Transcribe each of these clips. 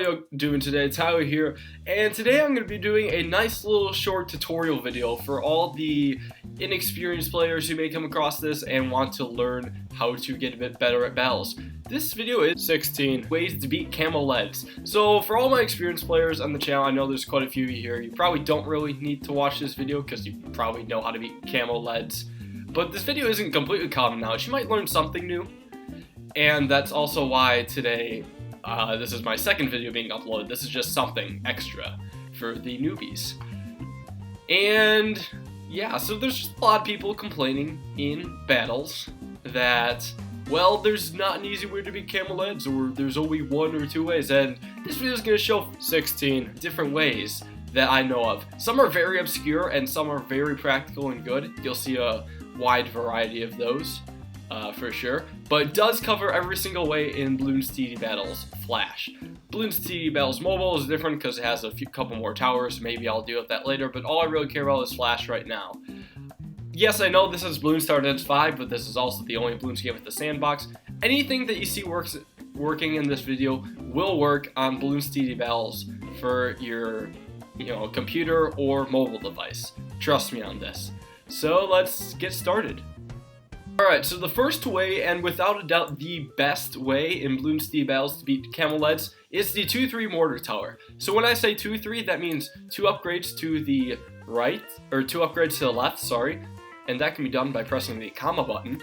y'all doing today? Tyler here, and today I'm going to be doing a nice little short tutorial video for all the inexperienced players who may come across this and want to learn how to get a bit better at battles. This video is 16 ways to beat Camo leads. So for all my experienced players on the channel, I know there's quite a few of you here. You probably don't really need to watch this video because you probably know how to beat Camo leads. But this video isn't completely common knowledge. You might learn something new. And that's also why today, this is my second video being uploaded. This is just something extra for the newbies. And yeah, so there's just a lot of people complaining in battles that, well, there's not an easy way to beat Camo leads, or there's only one or two ways. And this video is going to show 16 different ways that I know of. Some are very obscure and some are very practical and good. You'll see a wide variety of those. For sure, but it does cover every single way in Bloons TD Battles Flash. Bloons TD Battles Mobile is different because it has a couple more towers. Maybe I'll deal with that later, but all I really care about is Flash right now. Yes, I know this is Bloons Star Dance 5, but this is also the only Bloons game with the sandbox. Anything that you see working in this video will work on Bloons TD Battles for your computer or mobile device. Trust me on this. So let's get started. Alright, so the first way, and without a doubt the best way in Bloons TD Battles to beat Camo leads, is the 2-3 mortar tower. So when I say 2-3, that means 2 upgrades to the right, or 2 upgrades to the left, sorry, and that can be done by pressing the comma button,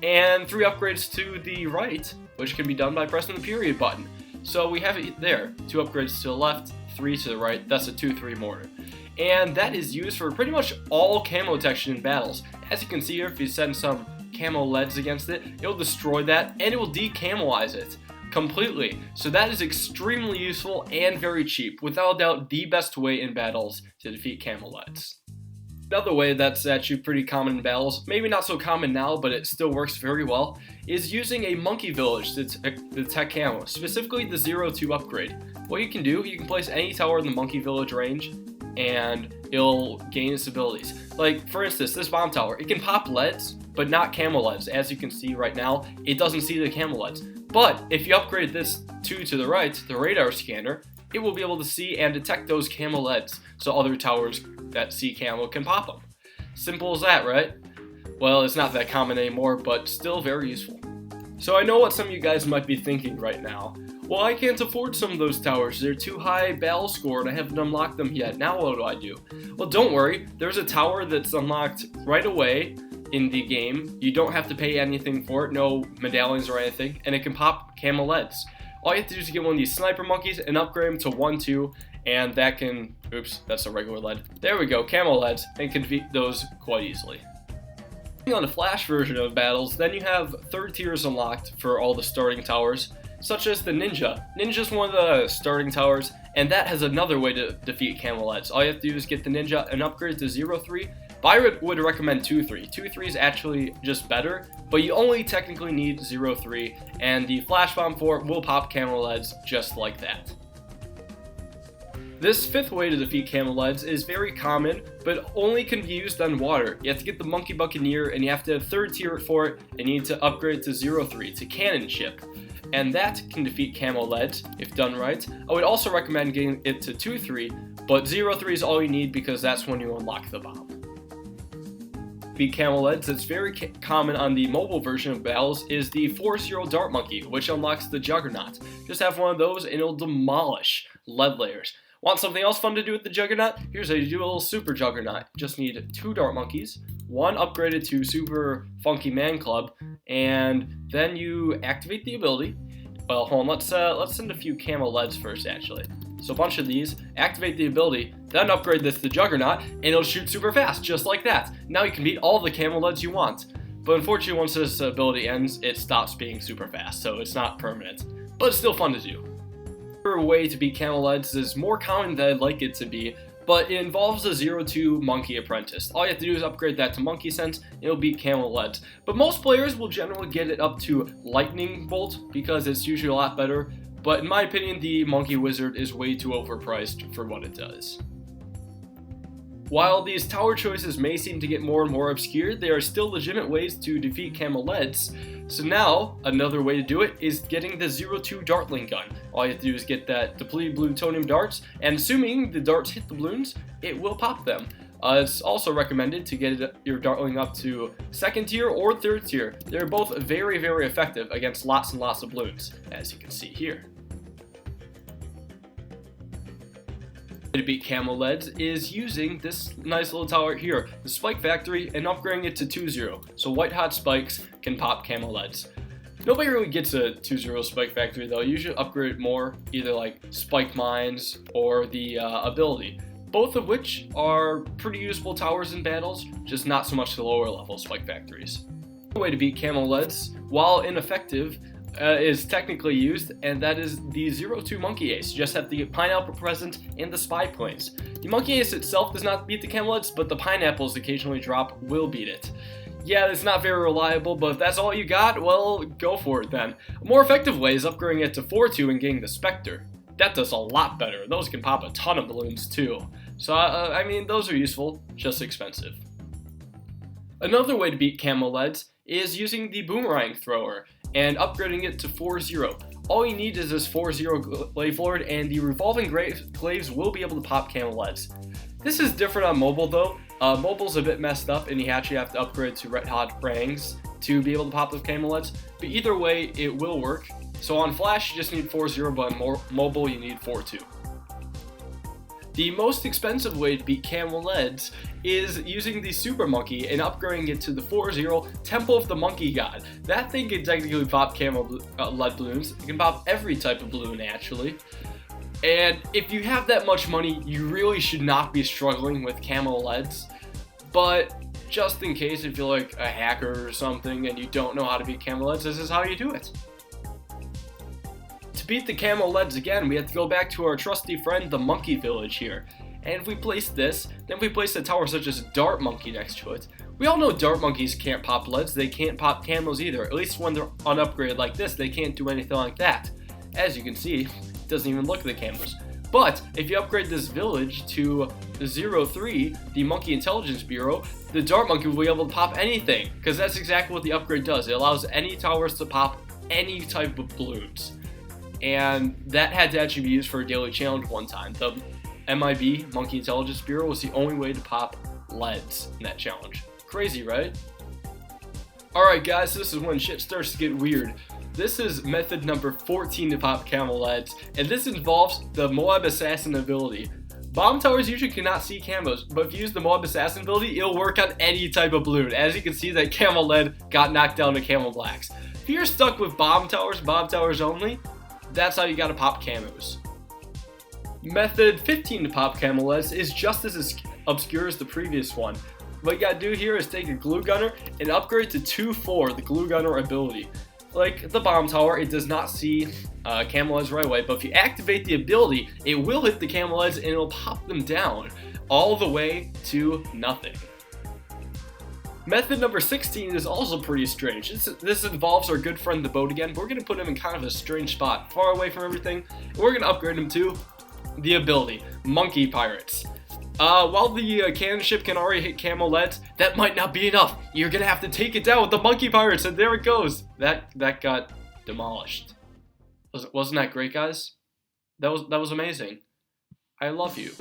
and 3 upgrades to the right, which can be done by pressing the period button. So we have it there, 2 upgrades to the left, 3 to the right, that's a 2-3 mortar. And that is used for pretty much all camo detection in battles. As you can see here, if you send some Camo leads against it, it'll destroy that and it will decamolize it completely. So that is extremely useful and very cheap. Without a doubt, the best way in battles to defeat Camo leads. Another way that's actually pretty common in battles, maybe not so common now, but it still works very well, is using a monkey village to detect camo, specifically the 0-2 upgrade. What you can do, you can place any tower in the monkey village range and it'll gain its abilities. Like, for instance, this bomb tower, it can pop leads, but not Camo leads. As you can see right now, it doesn't see the Camo leads. But if you upgrade this 2 to the right, the radar scanner, it will be able to see and detect those Camo leads, so other towers that see Camo can pop them. Simple as that, right? Well, it's not that common anymore, but still very useful. So I know what some of you guys might be thinking right now. Well, I can't afford some of those towers. They're too high battle score and I haven't unlocked them yet. Now what do I do? Well, don't worry. There's a tower that's unlocked right away in the game. You don't have to pay anything for it. No medallions or anything. And it can pop Camo leads. All you have to do is get one of these sniper monkeys and upgrade them to 1-2. And that can... Oops, that's a regular lead. There we go. Camo leads. And can defeat those quite easily. On the Flash version of battles, then you have third tiers unlocked for all the starting towers, such as the Ninja. Ninja's one of the starting towers, and that has another way to defeat Camo leads. All you have to do is get the Ninja and upgrade to 0-3, but I would recommend 2-3. 2-3 is actually just better, but you only technically need 0-3, and the Flash Bomb 4 will pop Camo leads just like that. This fifth way to defeat Camo leads is very common, but only can be used on water. You have to get the Monkey Buccaneer, and you have to have third tier for it, and you need to upgrade to 0-3, to Cannon Ship. And that can defeat Camo leads, if done right. I would also recommend getting it to 2-3, but 0-3 is all you need because that's when you unlock the bomb. Beat Camo leads that's very common on the mobile version of battles is the 4-0 Dart Monkey, which unlocks the Juggernaut. Just have one of those and it'll demolish lead layers. Want something else fun to do with the Juggernaut? Here's how you do a little Super Juggernaut. Just need 2 Dart Monkeys, 1 upgraded to Super Funky Man Club, and then you activate the ability. Well, hold on, let's send a few Camo leads first, actually. So a bunch of these, activate the ability, then upgrade this to Juggernaut, and it'll shoot super fast, just like that. Now you can beat all the Camo leads you want. But unfortunately, once this ability ends, it stops being super fast, so it's not permanent. But it's still fun to do. Another way to beat Camo leads is more common than I'd like it to be, but it involves a 0-2 Monkey Apprentice. All you have to do is upgrade that to Monkey Sense, and it'll beat Camo leads. But most players will generally get it up to Lightning Bolt, because it's usually a lot better, but in my opinion, the Monkey Wizard is way too overpriced for what it does. While these tower choices may seem to get more and more obscure, they are still legitimate ways to defeat Camo leads. So now, another way to do it is getting the 02 Dartling gun. All you have to do is get that depleted plutonium darts, and assuming the darts hit the balloons, it will pop them. It's also recommended to get your Dartling up to 2nd tier or 3rd tier. They're both very, very effective against lots and lots of balloons, as you can see here. To beat Camo leads is using this nice little tower here, the Spike Factory, and upgrading it to 2-0, so white hot spikes can pop Camo leads. Nobody really gets a 2-0 Spike Factory though. You should upgrade it more, either like Spike Mines or the ability, both of which are pretty useful towers in battles, just not so much the lower level Spike Factories. The way to beat Camo leads, while ineffective, is technically used, and that is the 02 Monkey Ace. You just have to get Pineapple Present and the Spy Planes. The Monkey Ace itself does not beat the Camo leads, but the pineapples occasionally drop will beat it. Yeah, it's not very reliable, but if that's all you got, well, go for it then. A more effective way is upgrading it to 4-2 and getting the Spectre. That does a lot better. Those can pop a ton of balloons too. So, I mean, those are useful, just expensive. Another way to beat Camo leads is using the Boomerang Thrower and upgrading it to 4-0. All you need is this 4-0 Glaive Lord, and the revolving glaives will be able to pop Camo leads. This is different on mobile though. Mobile's a bit messed up, and you actually have to upgrade to Red Hot Rangs to be able to pop the Camo leads. But either way, it will work. So on Flash, you just need 4-0, but on mobile, you need 4-2. The most expensive way to beat Camo leads is using the Super Monkey and upgrading it to the 4-0 Temple of the Monkey God. That thing can technically pop Camo lead balloons. It can pop every type of balloon actually. And if you have that much money, you really should not be struggling with Camo leads. But just in case, if you're like a hacker or something and you don't know how to beat Camo leads, this is how you do it. To beat the Camo leads again, we have to go back to our trusty friend, the Monkey Village here. And if we place this, then we place a tower such as Dart Monkey next to it. We all know Dart Monkeys can't pop leads, they can't pop Camos either. At least when they're unupgraded like this, they can't do anything like that. As you can see, it doesn't even look at the Camos. But if you upgrade this village to the 03, the Monkey Intelligence Bureau, the Dart Monkey will be able to pop anything, because that's exactly what the upgrade does. It allows any towers to pop any type of balloons. And that had to actually be used for a daily challenge one time. The MIB, Monkey Intelligence Bureau, was the only way to pop leads in that challenge. Crazy, right? Alright guys, this is when shit starts to get weird. This is method number 14 to pop Camo leads, and this involves the Moab Assassin ability. Bomb towers usually cannot see Camos, but if you use the Moab Assassin ability, it'll work on any type of balloon. As you can see, that Camo lead got knocked down to Camo blacks. If you're stuck with bomb towers only, that's how you gotta pop Camos. Method 15 to pop Camo leads is just as obscure as the previous one. What you gotta do here is take a glue gunner and upgrade to 2-4, the glue gunner ability. Like the bomb tower, it does not see Camo leads right away, but if you activate the ability, it will hit the Camo leads and it'll pop them down all the way to nothing. Method number 16 is also pretty strange. This involves our good friend the boat again. We're going to put him in kind of a strange spot, far away from everything. And we're going to upgrade him to the ability, Monkey Pirates. While the cannon ship can already hit Camo leads, that might not be enough. You're going to have to take it down with the Monkey Pirates, and there it goes. That got demolished. Wasn't that great, guys? That was amazing. I love you.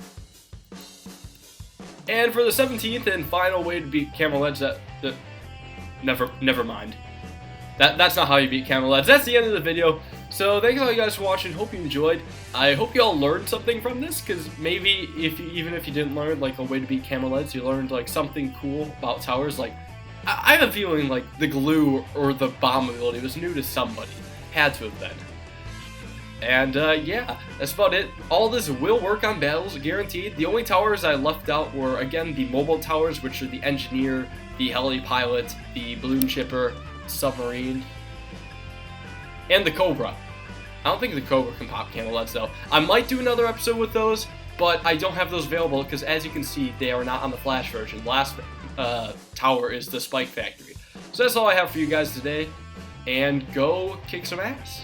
And for the 17th and final way to beat Camo leads, never mind. That's not how you beat Camo leads. That's the end of the video. So thanks all you guys for watching. Hope you enjoyed. I hope you all learned something from this, because maybe even if you didn't learn like a way to beat Camo leads, you learned like something cool about towers. Like I have a feeling like the glue or the bomb ability was new to somebody. Had to have been. And yeah, that's about it. All this will work on battles, guaranteed. The only towers I left out were, again, the mobile towers, which are the Engineer, the Heli Pilot, the Balloon Shipper, Submarine, and the Cobra. I don't think the Cobra can pop Camo leads though. I might do another episode with those, but I don't have those available because, as you can see, they are not on the Flash version. The last tower is the Spike Factory. So that's all I have for you guys today, and go kick some ass.